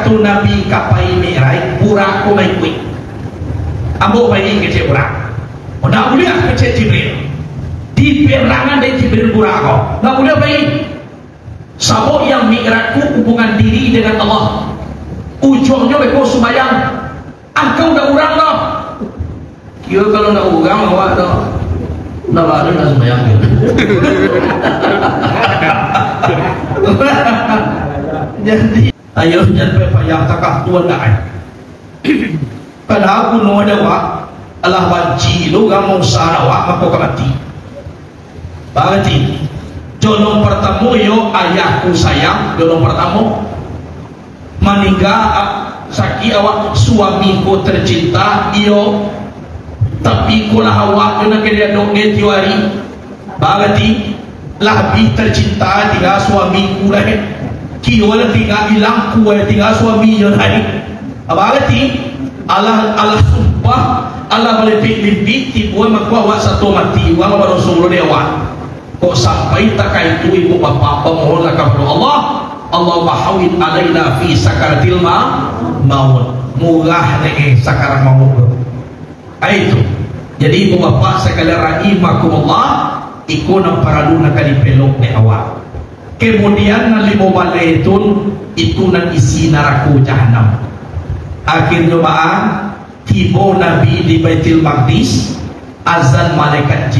katu Nabi kapai mi'raj pura ko may kuy ambo bayi kece pura nak boleh kece Jibril di perangan dari Jibril pura ko nak boleh bayi sabuk yang mi'raj ku hubungan diri dengan Allah ujungnya beko sembahyang engkau dah urang dah kira kalau nak urang awak dah nak baru nak sembahyang jadi ayo jangan payah takah tuan dah padahal pun ada wak Allah wajib lu kamu usaha wak maka kau mati berarti jodoh pertama yo ayahku sayang jodoh pertama meninggal sakit awak suamiku tercinta iyo tapi kulah awak kena kena dok dia tiwari berarti lebih tercinta tinggal suamiku lahir kira tinggal hilang kuat tinggal suami yang hari berarti Allah sumpah Allah melipik-lipik tiba maka awak satu mati awak baru sungguh dia awak kok sampai tak itu ibu bapa pemohonlah kepada Allah Allahumma hawid alaina fi sakaratil maut murah ni sakarat maut itu jadi ibu bapa sekalian rahimakumullah ikut nak paradu nak kali pelok ni awak kemudian nak lima balai itu nak isi neraka jahanam akhirnya ba'an tiba Nabi di Baitul Maqdis azan malaikat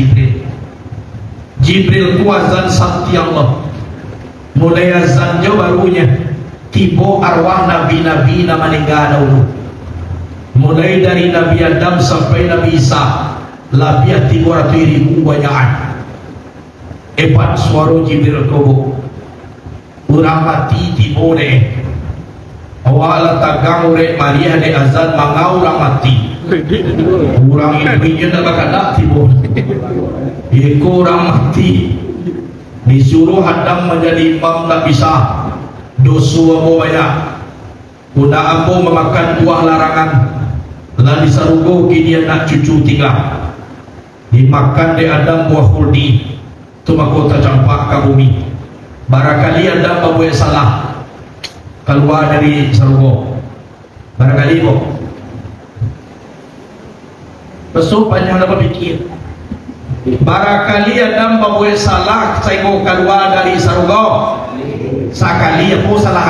Jibril ku azan sakti Allah mulai azannya barunya tiba arwah Nabi-Nabi nama meninggal dahulu mulai dari Nabi Adam sampai Nabi Isa lebih 300,000 banyakan epat suara Jibril kubuk orang mati tiba deh awak latagang urek Maria de azan mangau orang mati orang ibunya tak bakal nak tiba iko orang mati disuruh hadam menjadi imam tak bisa dosa abu banyak udah abu memakan buah larangan dan disarugo kini nak cucu tinggal dimakan de Adam buah khuldi tu mahkota campak ke bumi barangkali Adam babu yang salah keluar dari sarugo barangkali kok besok panjang nak berfikir barangkali Adam babu yang salah saya keluar dari sarugo sekali apa salah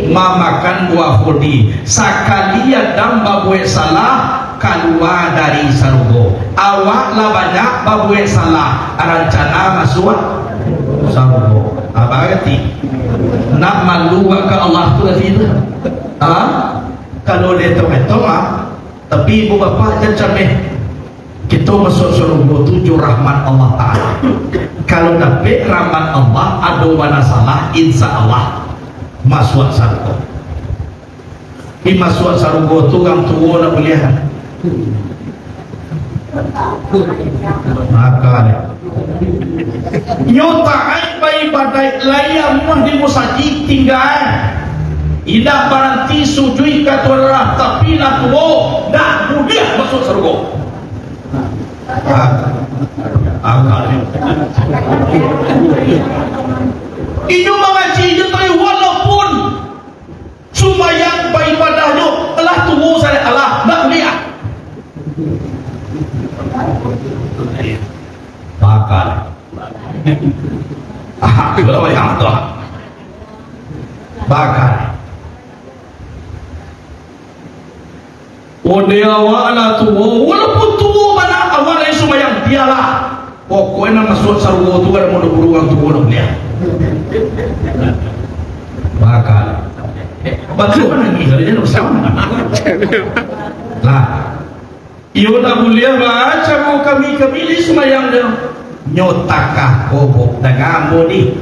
memakan buah khuldi sekali Adam babu yang salah keluar dari sarugo awak lah banyak babu yang salah rencana masuk sarugo apa arti nak malu ke Allah tu nanti tu kalau dia tahu tapi ibu bapa macam ni kita masuk surga tujuh rahmat Allah Ta'ala kalau dapat rahmat Allah ada mana salah insya Allah masuk surga di masuk surga tu orang tua nak belian maka nyota bayi badai layam mah di musajid tinggal indah baranti sujui katuarlah tapi nak tuo dah mudah masuk surga akal inyo mengaji itu walaupun sumayang bayi badahnya telah tuo saya Allah nak lihat bakal kalau yang tu bakal dia awak lah tua walaupun tua mana awak lain semua yang dialah pokoknya masuk sarungo tu kan mau orang tua nak lihat bakal betul mana ni kalau dia nak sama lah iyo nak boleh baca mau kami ni semua yang dia nyotakah kobok dengamu ni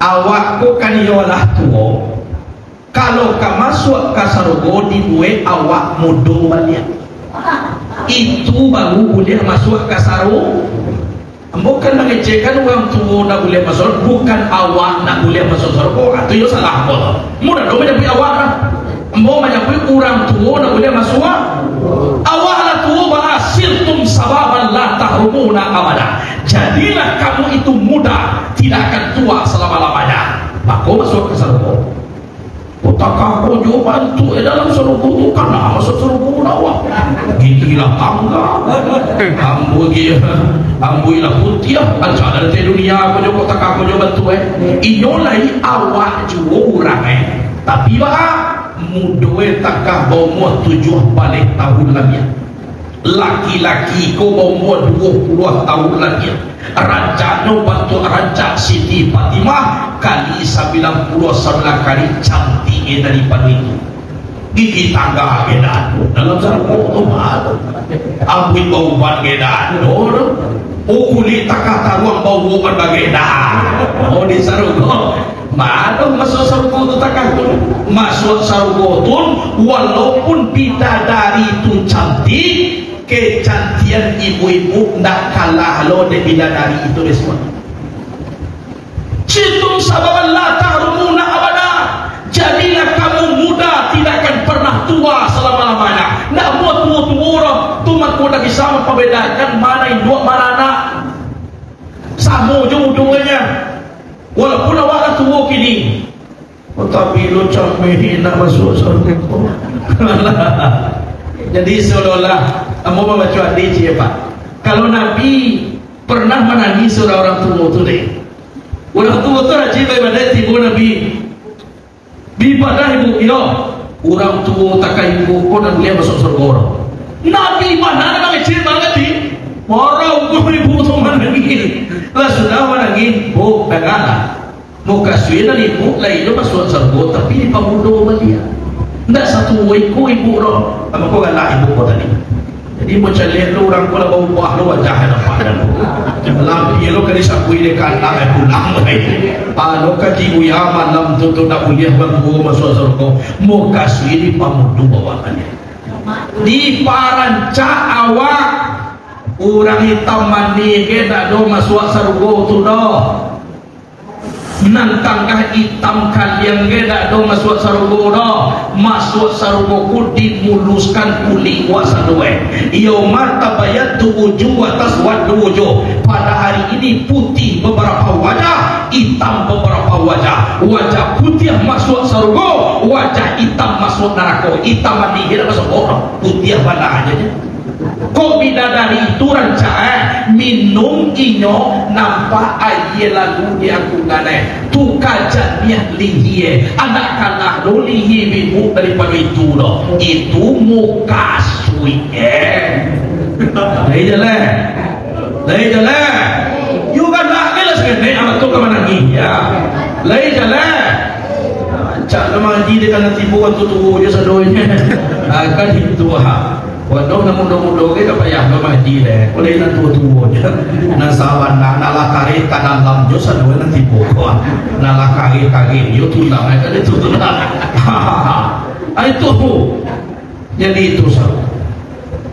awakku kan yolah tua kalau kau masuk ke surga dibuat awak mudung balik itu baru boleh masuk ke surga bukan mengecekan orang tua nak boleh masuk bukan awak nak boleh masuk surga itu yo salah apa mudah dong menjadi awak lah mau menjadi orang tua nak boleh masuk awak lah tua bahasir tum sababan la tahrumuna abada jadilah kamu itu muda tidak akan tua selama-lamanya maka masuk ke surga yo bantu dalam suruh tu kan masuk suruh awak gitulah tangga ambu ila putih aja ada di dunia aku jo tak aku jo bantu inolai awak juo orang tapi bah mudoe takah bomo 7 balik tahun lagi laki-laki ko bomo 20 tahun lagi raja no bantu raja Siti Fatimah kali 90 sebelah kali cantik daripada itu gigi tangga gedan dalam sarung tu mah ambui bau ban gedan kulit takah taruang bau ban bagedan di sarung Malah masuk sarung tu takah tu masuk sarung tu walaupun bidadari itu cantik kecantian ibu-ibu ndak kalah lo de bidadari itu semua. Citum sababan la tahrumuna abada. Jadilah kamu muda tidak akan pernah tua selama-lamanya. Ndak buat tua-tua tu mak ko dak bisa membedakan mana induk mana anak. Sama jodohnya. Walaupun awak tua kini. Tapi lo camih nak masuk surga. Jadi seolah-olah kamu membaca hadis ya Pak. Kalau Nabi pernah menangis orang tua tu deh. Orang tua tu rajin beribadah ibu Nabi. Ibadah ibu yo. Orang tua tak ibu kau dan dia masuk surga. Nabi mana nak kecil banget ni? Orang ibu tu menangis. Lah sudah menangis, bu dengar. Muka suina ibu lain masuk surga tapi di pamudo dia. Tidak satu ibu roh apa kau galak ibu kau tadi jadi macam lihat lu orang kau lah bau buah lu wajah nampak dan lampi lu kena sabui dekat anak pulang lu kaki uya malam tu nak boleh bantu masuk surga muka suini pamudu bawakannya di paranca awak orang hitam mandi ke tak do masuk surga tu dah nantangkah hitam kalian geda do masuk sarungo do masuk sarungo ku dimuluskan kuli kuasa dua yauma tabayyatu wujuh atas wujuh pada hari ini putih beberapa wajah hitam beberapa wajah wajah putih masuk sarungo wajah hitam masuk neraka hitam mandi geda masuk orang putih mana aja kau bidadari itu rancang minum inyo nampak air lagu dia aku ngane tu kajan dia lihi anak kalah do lihi bibu daripada itu loh itu muka sui lei jale you kan lah kelas kene amat tu ke mana ni ya lei jale cak lemah di dekat nanti buat tu dia sadonya akan itu ha waduh nak muda-muda ke tak payah ke mahdi deh boleh nak tua-tua je nak sahabat nak lakari tak dalam je sadua nanti pokok nak lakari-kari you tulang kan itu tulang itu jadi itu sahabat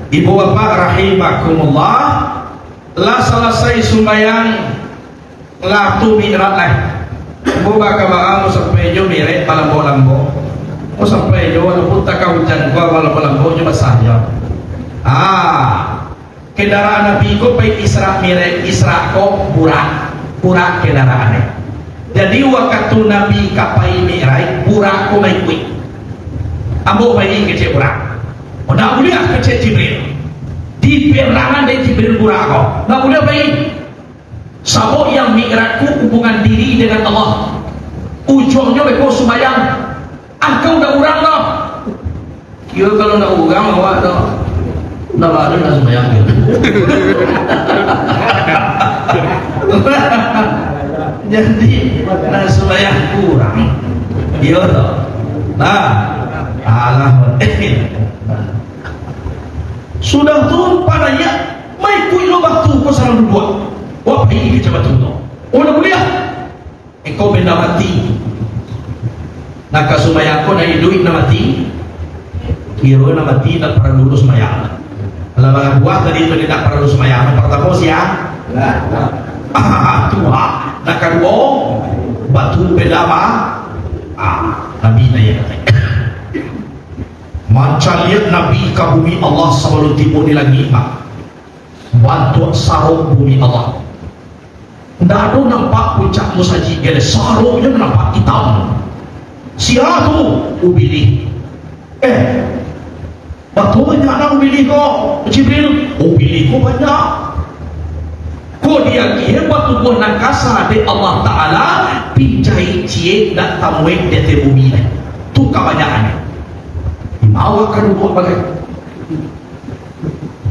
ibu bapak rahimakumullah lah selesai sumbayang lah tu mi'rat lah ibu bapak bang sampai jo mi'rat malambo-lambo sampai jo walaupun tak hujan gua malambo cuma saja kendaraan Nabi ko pay Isra ko burak kendaraannya jadi waktu Nabi kapai mi'raj burak ko may kuy ambo pay kece burak nak boleh kece Jibril di perangan dari Jibril burak ko nak boleh pay sabo yang mi'raj ku hubungan diri dengan Allah ujungnya beko sumayang angkau udah urang dah kira kalau nak urang awak dah dah ada nak sembahyang jadi nak sembahyang kurang iya toh nah alah sudah tu pada ya mai kui lo batu ko sarang dua wah pergi ke batu tu oh nak boleh engkau benda mati nak sembahyang ko na duit na mati kira na mati tak pernah lulus sembahyang. Kalau buah tadi itu tidak perlu semayang pertama siang tua nak kedua batu pedama Nabi naya macam lihat Nabi ke bumi Allah sebelum tiba di langit bantu sarung bumi Allah tidak ada nampak puncak musaji gede sarungnya nampak hitam siapa tu ubili Batu banyak nak pilih kau Jibril. Oh pilih kau banyak. Kau dia kira batu buah nakasa de Allah Ta'ala pinjai cie dan tamuik de te bumi. Tu kebanyakan. Awak kan buat bagai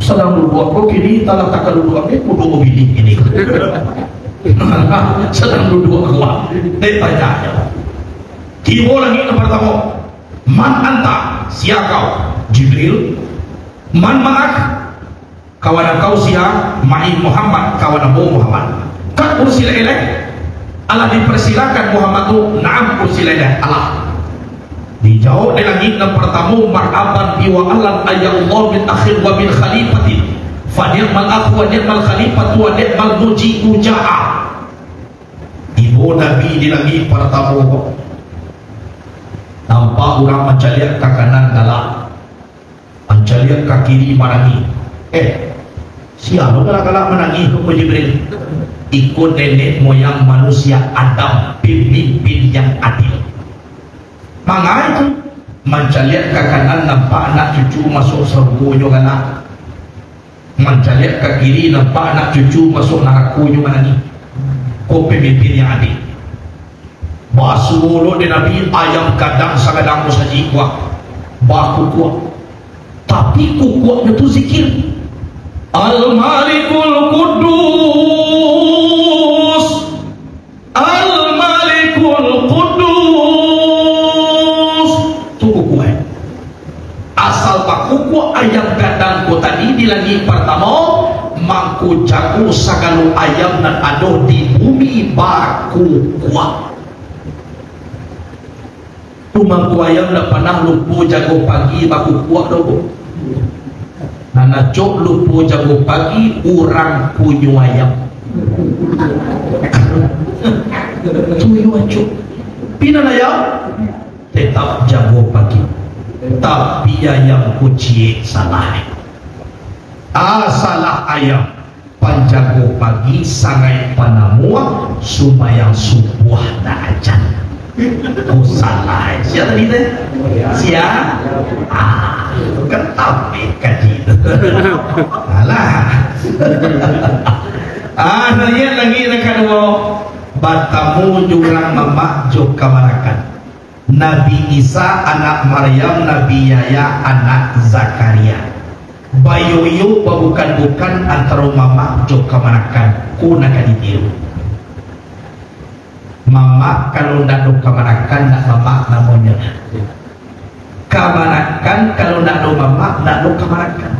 sedang buat kau kini tak tak duduk ni kudu pilih ini. Sedang duduk kuat. Dia tanya. Tiba lagi yang pertama. Man anta, siapa kau? Jibril. Man ma'ak, kawan kau siapa? Ma'i Muhammad, kawan Abu Muhammad. Kan ursila ilaih. Allah dipersilakan Muhammad tu, na'am ursila ilaih Allah. Dijawab di langit yang pertama, marhaban biwa alam ayya Allah min akhir wa min khalifatin. Fa ni'mal akhu wa ni'mal khalifatu wa ni'mal mujibu ja'a. Ibu Nabi di langit pertama. Nampak orang mencaliak ke kanan galak, mencaliak ke kiri menangi. Siapa galak-galak menangi ke Jibril? Ikut nenek moyang manusia Adam, pemimpin yang adil. Maka itu mencaliak ke kanan nampak anak cucu masuk surga juga galak, mencaliak ke kiri nampak anak cucu masuk neraka juga menangi. Kau pemimpin yang adil. Basuh di Nabi ayam kadang sagadang saji kuat, baku kuat. Tapi kuatnya tu zikir. Al-Malikul Qudus, Al-Malikul Qudus. Tu kuat. Asal baku kuat ayam kadang ku tadi di langit pertama, mangku jago sagalu ayam dan aduh di bumi baku kuat. Mangku ayam dah pernah lupa jago pagi baku kuat dogo. Nana cok lupa jago pagi orang punyu ayam. Tuyu cok. Pina ayam tetap jago pagi. Tapi ayam kuci salah. Salah ayam. Panjago pagi sangai panamua sumayang subuh dah ajan. Oh salah siapa tadi tu? Siapa? Ketapik kaji alah. Nanya lagi nak kedua batamu jurang mamak jok kamarakan Nabi Isa anak Maryam, Nabi Yahya anak Zakaria. Bayu-yu bukan antara mamak jok kamarakan ku nak ditiru. Mama kalau nak do kamarakan nak mama namanya. Kamarakan kalau nak do mama nak do kamarakan.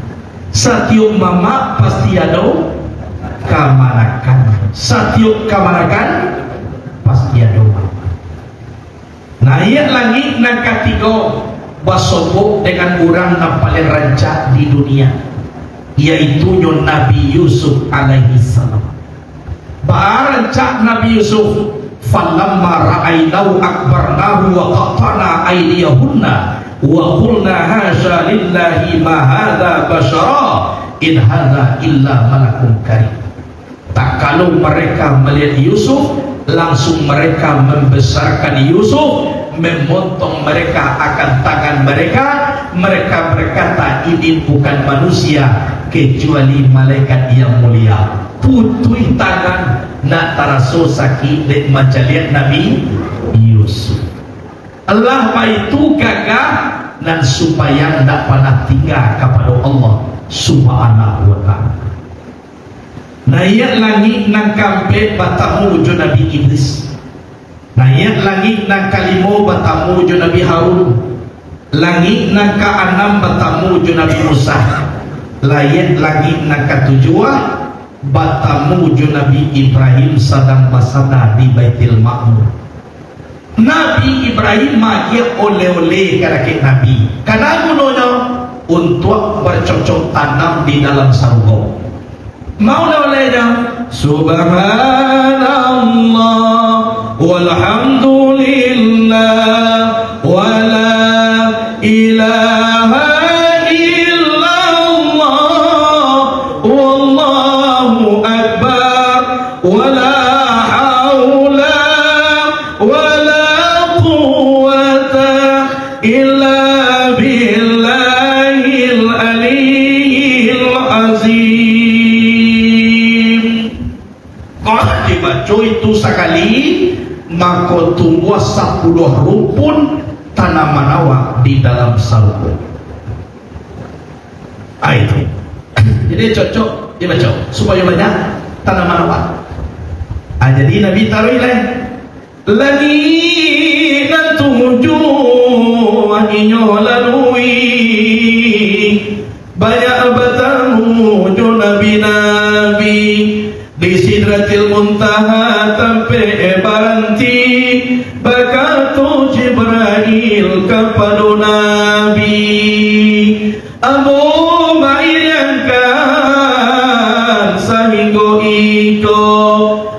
Setiap mama pasti ada kamarakan. Setiap kamarakan pasti ada mama. Nah ayat langit nak ketiga basobok dengan orang yang paling rancak di dunia, yaitu Nabi Yusuf alaihi salam. Barancak Nabi Yusuf. Falamma ra'aynahu akbarnahu wa qatana aydiyahunna wa qulna hasya lillahi ma hadza bashara in hadza illa malakun karim. Tak kalau mereka melihat Yusuf, langsung mereka membesarkan Yusuf, memotong mereka akan tangan mereka. Mereka berkata ini bukan manusia kecuali malaikat yang mulia. Putui tangan nak taraso sakit dek macaliat Nabi Yusuf. Allah itu gagah dan supaya tidak pernah tinggal kepada Allah Subhanahu wa ta'ala. Naik langit nang kampet batamu jo Nabi Idris. Naik langit nang kalimo batamu jo Nabi Harun. Langit nang ka-6 batamu jo Nabi Musa. Layak langit nang ka-7 batamu jo Nabi Ibrahim sedang basada di Baitul Ma'mur. Nabi Ibrahim magia oleh-oleh karakit Nabi. Karena gunanya untuk bercocok tanam di dalam sarung. Mau olehnya Subhanallah walhamdulillah wala ilaha illa bi itu sekali, maka tumbuh 10 rumpun tanaman awak di dalam sarupun. Itu. Jadi cocok dibaca supaya banyak tanaman awak. Jadi Nabi taruh ini lagi nantuju inyo lalui banyak bertamu nabi-nabi di Sidratil Muntaha sampai berhenti bakatu Jibril kepada Nabi Abu bayangkan sehingga itu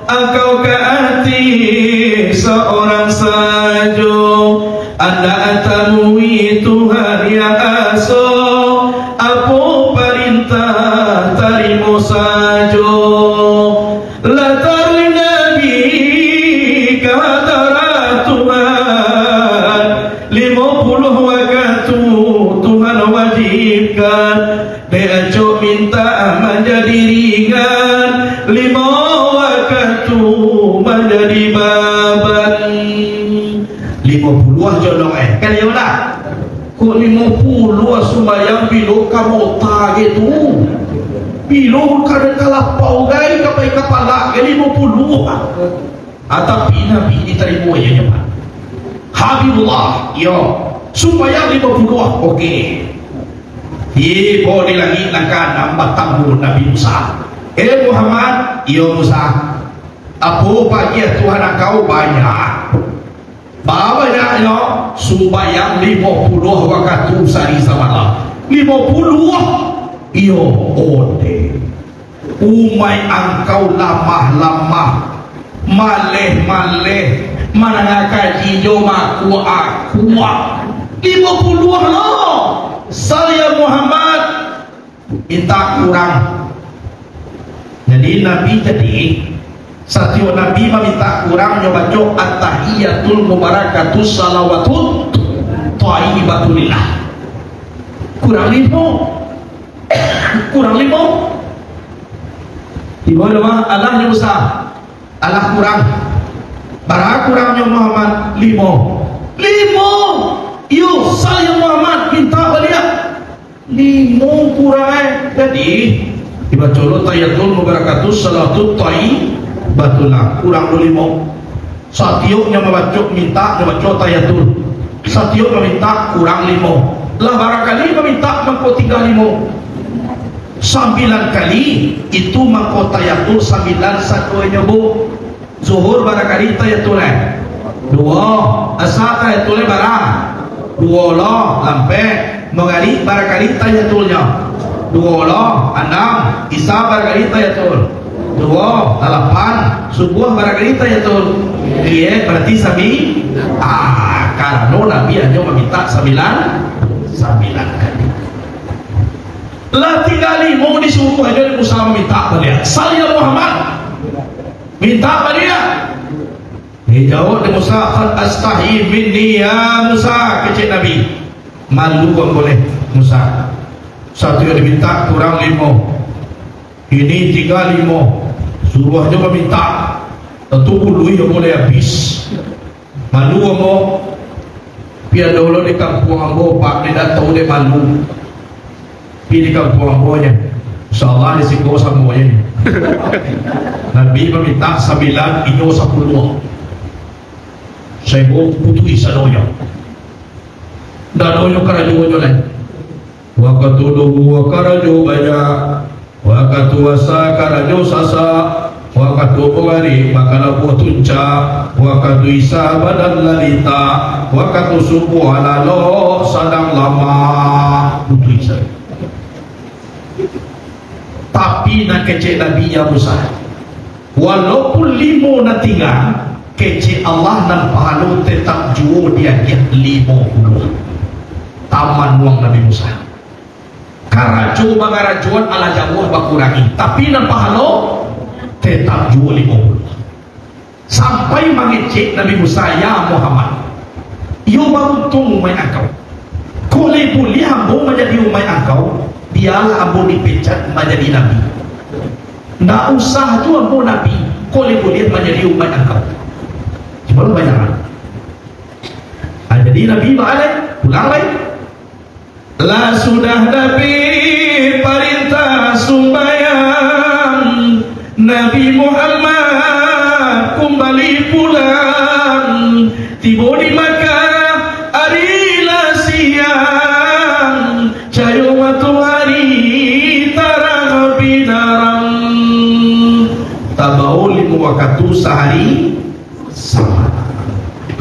engkau ke hati seorang saja anda atanui Tuhan yang aso apa perintah terima saja latar Nabi kehadaran Tuhan 50 waktu Tuhan wajibkan dia minta menjadi ringan 5 waktu menjadi beban 50 jodoh kan ya lah kok 50 sembahyang bilo kamu tak gitu bilo kadang kalapau gay kapai kepala ke 50 tapi Nabi diterima ya Pak Habibullah yo supaya 50 oke boleh lagi nak nambah tambun Nabi Musa Muhammad yo Musa apa pagi Tuhan engkau banyak banyaknya sembahyang 50 waktu sehari semalam 50 iyo ode umai engkau lamah-lamah maleh-maleh mana kaji joma kuat 50 loh saya Muhammad minta kurang jadi Nabi jadi setiap Nabi meminta kurang nyoba at-tahiyatul mubarakatus salawatut thayyibatulillah kurang 5 di bawah Allah yang besar Allah kurang barang kurangnya Muhammad 5 yuk saya Muhammad minta balik 5 kurang jadi dibaca tahiyatul mubarakatus salawatut thayyibatulillah kurang 5 satiuknya membaca minta membaca tahiyatul satiuk meminta kurang 5 lah barangkali meminta mengko 35 9 kali itu mengko tahiyatul 9 satunya bu zuhur barangkali tahiyatul 2 asar tahiyatul barang 2 loh lampe mengali barangkali tahiyatulnya 2 loh 6 isya barangkali tahiyatul 2 8 subuh barangkali tahiyatul iya berarti sabi karena Nabi hanya meminta 9 kali lah tinggal 5 disuruh aja Musa meminta balik saya Muhammad minta balik dijawab di Musa astahi minni ya Musa kecil Nabi malu kok boleh Musa satu yang diminta kurang 5 ini tinggal 5 suruh aja meminta tentu puluh yang boleh habis malu ambo biar dulu di kampung ambo pak tidak tahu dia malu di kampung ambonya insyaallah risiko semuanya Nabi meminta 9 ini 10 saya mau putih sadonya dan doyo karajo lain waktu dulu karajo banyak waktu wasa karajo sasa waktu pengari makalah buah tunca waktu isa badan lalita waktu subuh alalo sadang lama putih isa tapi nak kecil Nabi ya Musa walaupun 5 nak tinggal kecil Allah dan pahala tetap jual dia 50 taman uang Nabi Musa karajo bangarajuan ala jauh bakurangi tapi dan pahala tetap jual 50 sampai mengecek Nabi Musa ya Muhammad yo beruntung umai engkau boleh boleh hamba menjadi umai engkau biarlah hamba dipecat menjadi Nabi ndak usah tu hamba Nabi kau boleh menjadi umat engkau. Cuma bayaran. Jadi Nabi balik pulang lagi. Lah sudah Nabi perintah sumbayang, Nabi Muhammad kembali pulang. Tiba di Makkah arilah siang, cahaya matahari terang binarang. Tabau 5 waktu sehari sama.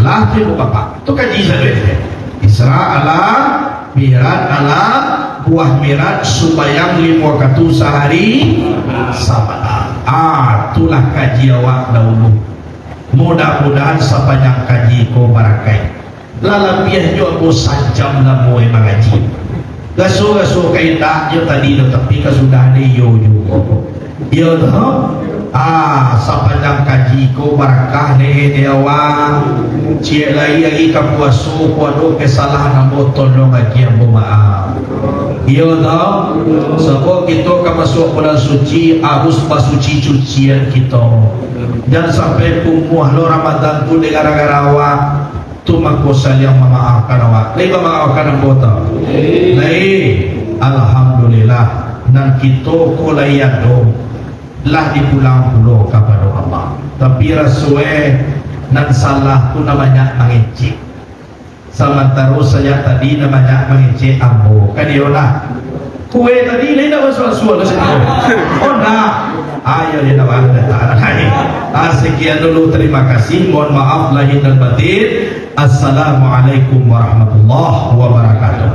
Lah tu bapak. Tu kaji saya. Isra alam, Mi'raj alam, buah Mi'raj sembahyang 5 waktu sehari sama. Itulah kaji awak dahulu. Mudah-mudahan sepanjang kaji kau barakai. Lalapiah juga kau sajam namu mengaji. Gaso-gaso kaidah je tadi tapi kesudah ni yo juga. Yo dah. Sepanjang kaji ko barakah ni dewa. Cik lagi kapuasu kuado kesalahan ambo tolong lagi ambo maaf. Yo dah. Sebab kita masuk bulan suci harus basuci cucian kita. Jangan sampai pumuh lo Ramadan tu gara-gara awak tu makosal yang memaafkan awak. Lagi memaafkan ambo tau. Lagi alhamdulillah nan kita ko layado lah di pulang pulau kepada Allah. Tapi rasue nan salah tu namanya mengecek. Sama terus saja tadi namanya mengecek ambo. Kan dia lah. Kue tadi lain dah masuk-masuk ke situ. Oh dah. Ayo dia dah ada. Sekian dulu, terima kasih. Mohon maaf lahir dan batin. Assalamualaikum warahmatullahi wabarakatuh.